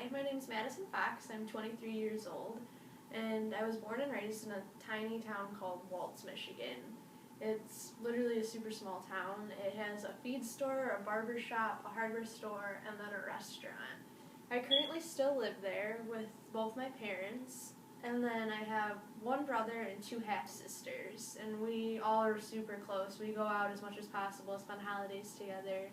Hi, my name is Madison Fox. I'm 23 years old, and I was born and raised in a tiny town called Waltz, Michigan. It's literally a super small town. It has a feed store, a barber shop, a hardware store, and then a restaurant. I currently still live there with both my parents, and then I have one brother and two half-sisters, and we all are super close. We go out as much as possible, spend holidays together,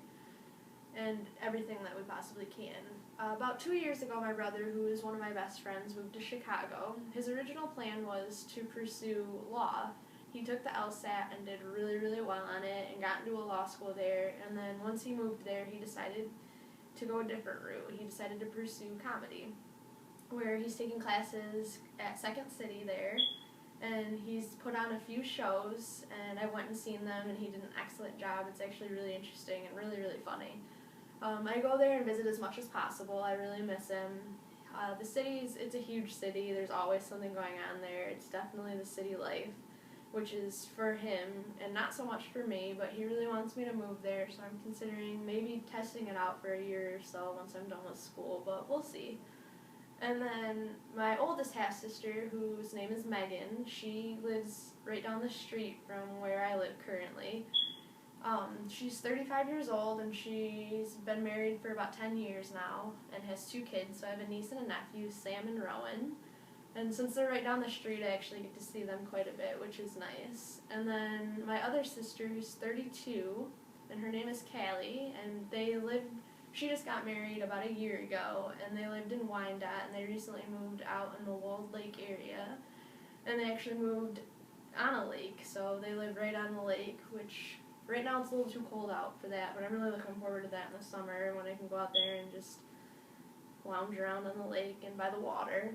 and everything that we possibly can. About 2 years ago, my brother, who is one of my best friends, moved to Chicago. His original plan was to pursue law. He took the LSAT and did really, really well on it and got into a law school there. And then once he moved there, he decided to go a different route. He decided to pursue comedy, where he's taking classes at Second City there. And he's put on a few shows, and I went and seen them, and he did an excellent job. It's actually really interesting and really, really funny. I go there and visit as much as possible. I really miss him. It's a huge city. There's always something going on there. It's definitely the city life, which is for him and not so much for me, but he really wants me to move there, so I'm considering maybe testing it out for a year or so once I'm done with school, but we'll see. And then my oldest half-sister, whose name is Megan, she lives right down the street from where I live currently. She's 35 years old, and she's been married for about 10 years now and has two kids. So I have a niece and a nephew, Sam and Rowan. And since they're right down the street, I actually get to see them quite a bit, which is nice. And then my other sister, who's 32, and her name is Callie, and she just got married about a year ago, and they lived in Wyandotte, and they recently moved out in the Wold Lake area. And they actually moved on a lake, so they live right on the lake, which right now it's a little too cold out for that, but I'm really looking forward to that in the summer when I can go out there and just lounge around on the lake and by the water.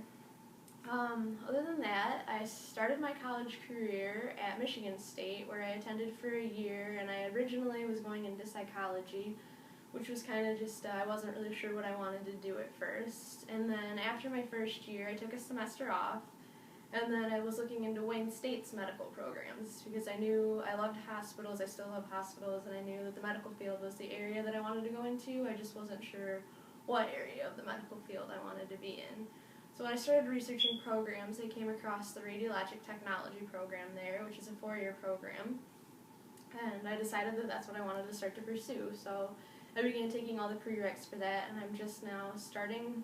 Other than that, I started my college career at Michigan State, where I attended for a year, and I originally was going into psychology, which was kind of just, I wasn't really sure what I wanted to do at first. And then after my first year, I took a semester off, and then I was looking into Wayne State's medical programs because I knew I loved hospitals, I still love hospitals, and I knew that the medical field was the area that I wanted to go into. I just wasn't sure what area of the medical field I wanted to be in. So when I started researching programs, I came across the Radiologic Technology program there, which is a 4-year program, and I decided that that's what I wanted to start to pursue. So I began taking all the prereqs for that, and I'm just now starting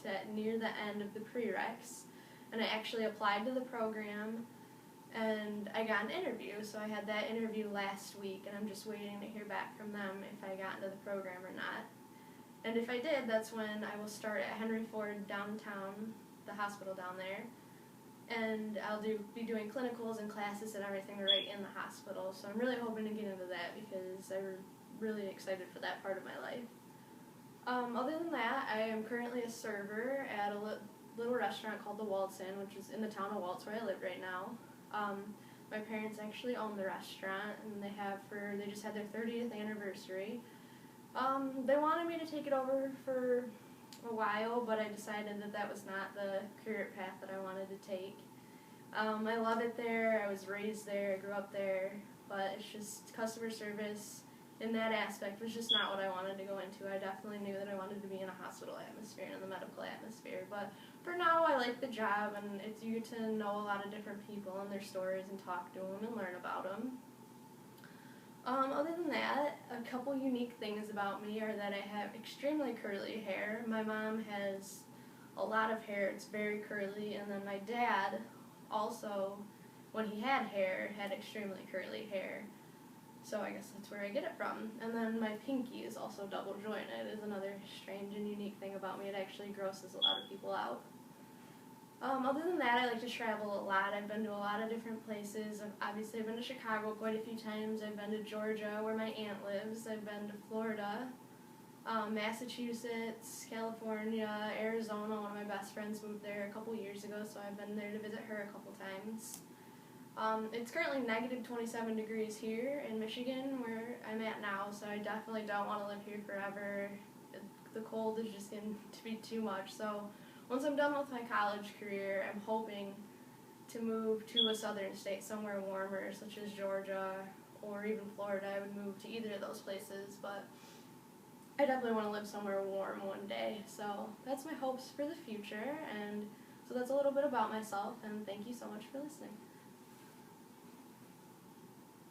to near the end of the prereqs. And I actually applied to the program, and I got an interview. So I had that interview last week, and I'm just waiting to hear back from them if I got into the program or not. And if I did, that's when I will start at Henry Ford downtown, the hospital down there. And I'll be doing clinicals and classes and everything right in the hospital. So I'm really hoping to get into that because I'm really excited for that part of my life. Other than that, I am currently a server at a little restaurant called the Waltz Inn, which is in the town of Waltz where I live right now. My parents actually own the restaurant, and they just had their 30th anniversary. They wanted me to take it over for a while, but I decided that that was not the career path that I wanted to take. I love it there. I was raised there. I grew up there, but it's just customer service in that aspect was just not what I wanted to go into. I definitely knew that I wanted to be in a hospital atmosphere, in the medical atmosphere, but for now I like the job, and you get to know a lot of different people and their stories and talk to them and learn about them. Other than that, a couple unique things about me are that I have extremely curly hair. My mom has a lot of hair, it's very curly, and then my dad also, when he had hair, had extremely curly hair. So I guess that's where I get it from. And then my pinky is also double jointed, is another strange and unique thing about me. It actually grosses a lot of people out. Other than that, I like to travel a lot. I've been to a lot of different places. Obviously, I've been to Chicago quite a few times. I've been to Georgia, where my aunt lives. I've been to Florida, Massachusetts, California, Arizona. One of my best friends moved there a couple years ago, so I've been there to visit her a couple times. It's currently negative 27 degrees here in Michigan, where I'm at now, so I definitely don't want to live here forever. The cold is just getting to be too much, so once I'm done with my college career, I'm hoping to move to a southern state, somewhere warmer, such as Georgia or even Florida. I would move to either of those places, but I definitely want to live somewhere warm one day. So that's my hopes for the future. And so that's a little bit about myself. And thank you so much for listening.